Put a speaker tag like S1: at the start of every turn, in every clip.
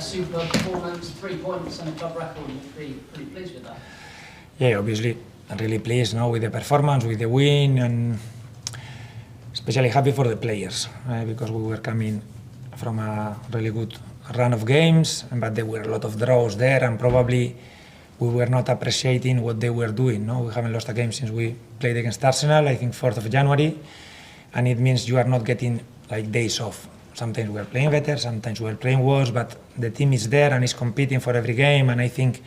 S1: super performance, 3 points and a club record. You're pretty pleased with that?
S2: Yeah, obviously, I'm really pleased with the performance, with the win, and especially happy for the players because we were coming from a really good run of games, but there were a lot of draws there, and probably we were not appreciating what they were doing. We haven't lost a game since we played against Arsenal, I think 4th of January, and it means you are not getting like days off. Sometimes we are playing better, sometimes we are playing worse, but the team is there and is competing for every game, and I think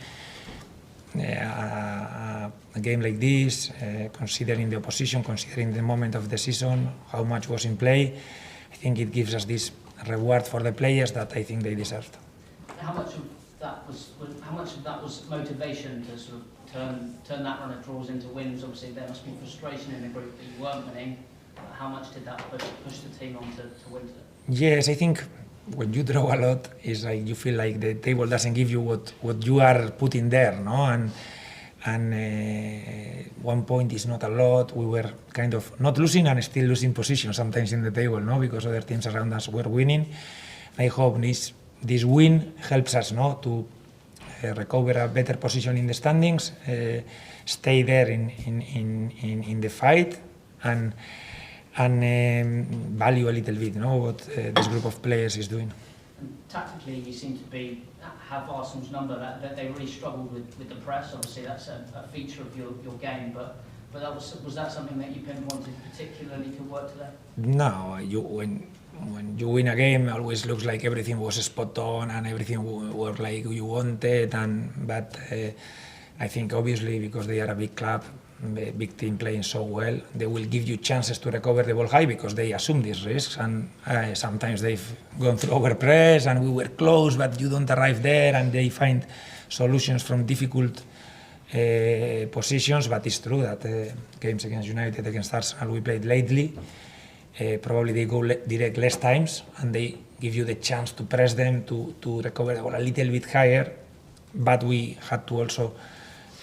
S2: a game like this, considering the opposition, considering the moment of the season, how much was in play, I think it gives us this reward for the players that I think they deserved.
S1: How much of that was motivation to sort of turn that run of draws into wins? Obviously, there must be frustration in the group that you weren't winning. How much did that push the team on to win today?
S2: Yes, I think when you draw a lot, it's like you feel like the table doesn't give you what you are putting there, And 1 point is not a lot. We were kind of not losing and still losing position sometimes in the table, because other teams around us were winning. I hope this win helps us to recover a better position in the standings, stay there in the fight, and value a little bit what this group of players is doing.
S1: And tactically, you seem to have Arsenal's number. That they really struggled with the press. Obviously, that's a feature of your game. But was that something that you pinpointed particularly to work today?
S2: No, when you win a game, it always looks like everything was spot on and everything was like you wanted. But I think obviously because they are a big club, a big team playing so well, they will give you chances to recover the ball high because they assume these risks, and sometimes they've gone through our press and we were close, but you don't arrive there, and they find solutions from difficult positions. But it's true that games against United, against Arsenal, we played lately. Probably they go direct less times and they give you the chance to press them, to recover the ball a little bit higher, but we had to also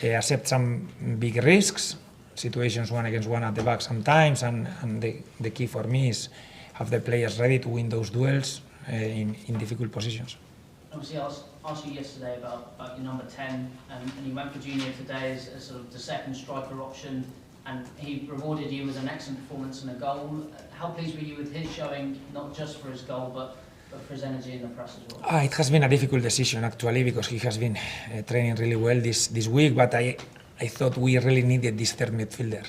S2: accept some big risks, situations 1 against 1 at the back sometimes, and the key for me is have the players ready to win those duels in difficult positions.
S1: Obviously, I asked you yesterday about your number 10, and you went for Junior today as sort of the second striker option, and he rewarded you with an excellent performance and a goal. How pleased were you with his showing, not just for his goal, but for his energy in the press as well?
S2: It has been a difficult decision actually, because he has been training really well this week, but I thought we really needed this third midfielder.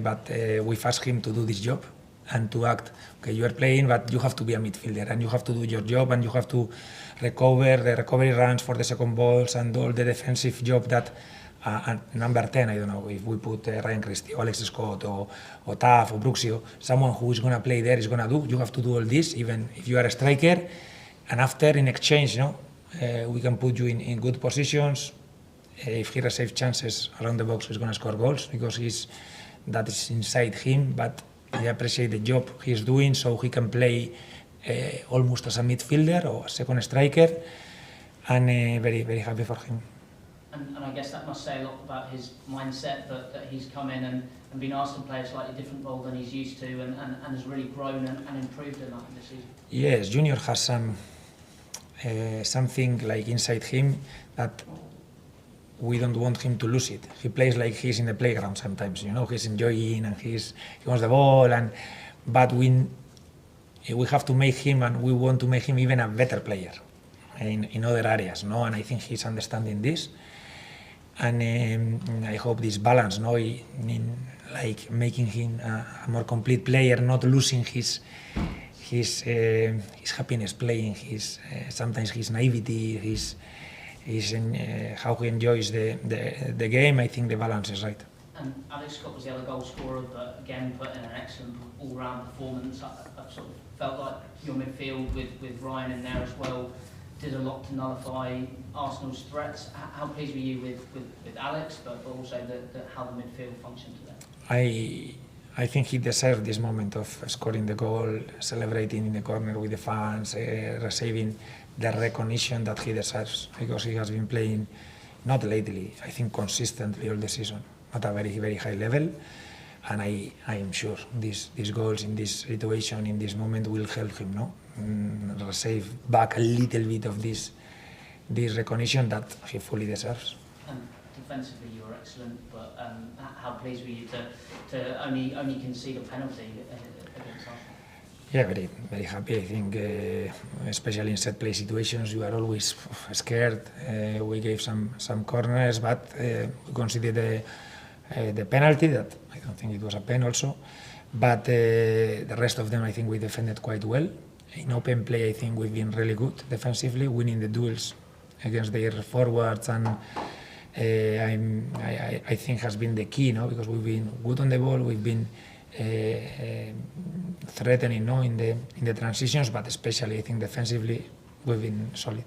S2: But we've asked him to do this job and to act, okay, you are playing, but you have to be a midfielder and you have to do your job and you have to recover the recovery runs for the second balls and all the defensive job that number 10, I don't know, if we put Ryan Christie or Alex Scott or Taff or Bruxio, someone who is going to play there is going to do. You have to do all this, even if you are a striker. And after, in exchange, we can put you in good positions. If he receives chances around the box, he's going to score goals because that is inside him. But I appreciate the job he's doing, so he can play almost as a midfielder or a second striker. And very, very happy for him.
S1: And I guess that must say a lot about his mindset that he's come in and been asked to play a slightly different role than he's used to, and has really grown and improved in that this season. Yes,
S2: Junior has something like inside him that we don't want him to lose it. He plays like he's in the playground sometimes, he's enjoying and he wants the ball, but we have to make him, and we want to make him even a better player in other areas, and I think he's understanding this. And I hope this balance, in like making him a more complete player, not losing his happiness playing, sometimes his naivety, how he enjoys the game. I think the balance is right.
S1: And Alex Scott was the other goal scorer, but again put in an excellent all-round performance. I sort of felt like your midfield with Ryan in there as well did a lot to nullify Arsenal's threats. How pleased were you with Alex, but also how the midfield functioned today?
S2: I think he deserved this moment of scoring the goal, celebrating in the corner with the fans, receiving the recognition that he deserves, because he has been playing, not lately, I think consistently all the season, at a very, very high level. and I am sure these goals in this situation, in this moment, will help him, no? Receive back a little bit of this recognition that he fully deserves.
S1: Defensively, you were excellent, but how pleased were you to only concede a penalty against Arsenal?
S2: Yeah, very, very happy. I think, especially in set play situations, you are always scared. We gave some corners, but we conceded the penalty. That I don't think it was a pen also. But the rest of them, I think we defended quite well. In open play, I think we've been really good defensively, winning the duels against their forwards, and I think has been the key, no? Because we've been good on the ball, we've been threatening, no, in the transitions, but especially I think defensively we've been solid.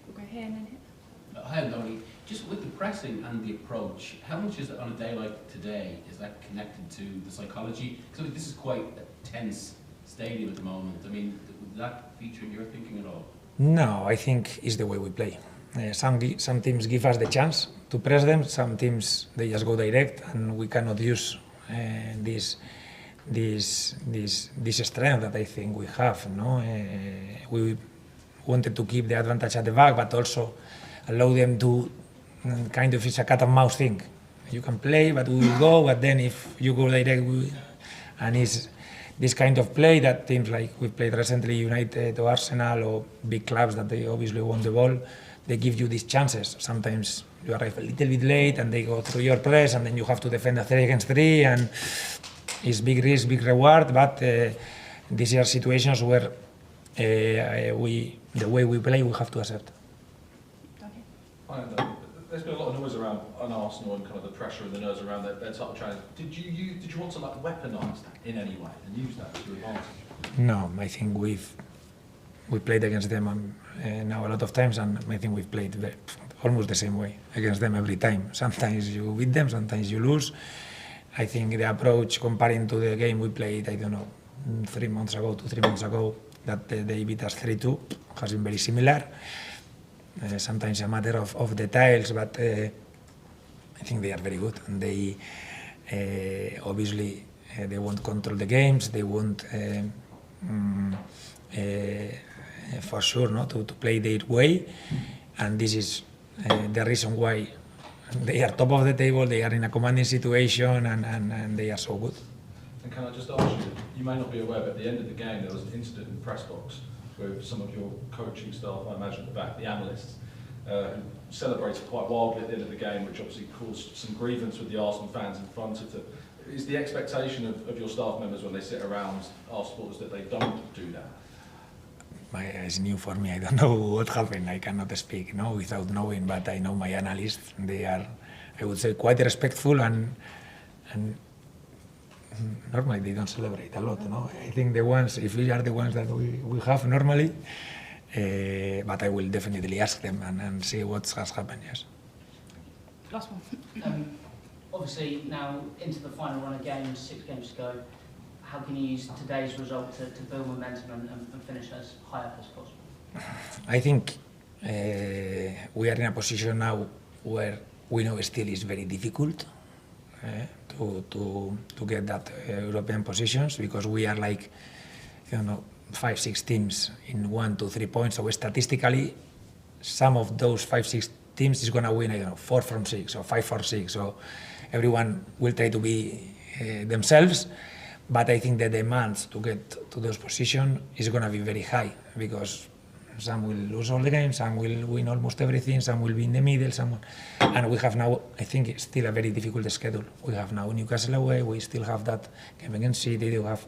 S3: We'll go here and then here.
S4: Hi, Andoni. Just with the pressing and the approach, how much is it on a day like today? Is that connected to the psychology? Because this is quite a tense stadium at the moment. I mean, would that feature in your thinking at all?
S2: No, I think it's the way we play. Some teams give us the chance to press them. Some teams they just go direct, and we cannot use this strength that I think we have. No, we wanted to keep the advantage at the back, but also allow them to kind of, it's a cat and mouse thing. You can play, but we will go. But then if you go direct, and it's this kind of play that teams like we played recently, United or Arsenal or big clubs that they obviously won the ball, they give you these chances. Sometimes you arrive a little bit late and they go through your press, and then you have to defend a 3 against 3, and it's big risk, big reward. But these are situations where the way we play, we have to accept.
S3: Okay.
S5: There's been a lot of noise around on Arsenal and kind of the pressure and the nerves around their type of training. Did you want to like weaponise that in any way and use that to your advantage?
S2: No, I think we played against them now a lot of times, and I think we've played almost the same way against them every time. Sometimes you beat them, sometimes you lose. I think the approach comparing to the game we played, I don't know, 3 months ago, 2-3 months ago, that they beat us 3-2, has been very similar. Sometimes a matter of details, but I think they are very good, and they obviously they won't control the games. They won't for sure, no, to play their way, and this is the reason why they are top of the table. They are in a commanding situation, and they are so good.
S5: And can I just ask you, you may not be aware, but at the end of the game there was an incident in the press box with some of your coaching staff, I imagine at the back, the analysts, who celebrated quite wildly at the end of the game, which obviously caused some grievance with the Arsenal fans in front of them. Is the expectation of your staff members when they sit around Arsenal supporters that they don't do that?
S2: It's new for me. I don't know what happened. I cannot speak, no, without knowing. But I know my analysts. They are, I would say, quite respectful, and normally they don't celebrate a lot. No, I think the ones, if we are the ones that we have normally, but I will definitely ask them and see what has happened. Yes.
S3: Last one.
S1: Obviously, now into the final run of games, 6 games to go. How can you use today's result to build momentum and finish as high up as possible?
S2: I think we are in a position now where we know still is very difficult to get that European positions, because we are like, 5-6 teams in 1-3 points. So statistically, some of those 5-6 teams is going to win, 4 from 6 or 5 for 6. So everyone will try to be themselves. But I think the demands to get to those positions is going to be very high, because some will lose all the games, some will win almost everything, some will be in the middle, and we have now, I think, it's still a very difficult schedule. We have now Newcastle away, we still have that game against City, we have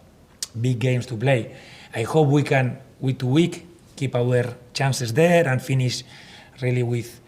S2: big games to play. I hope we can, week to week, keep our chances there and finish really with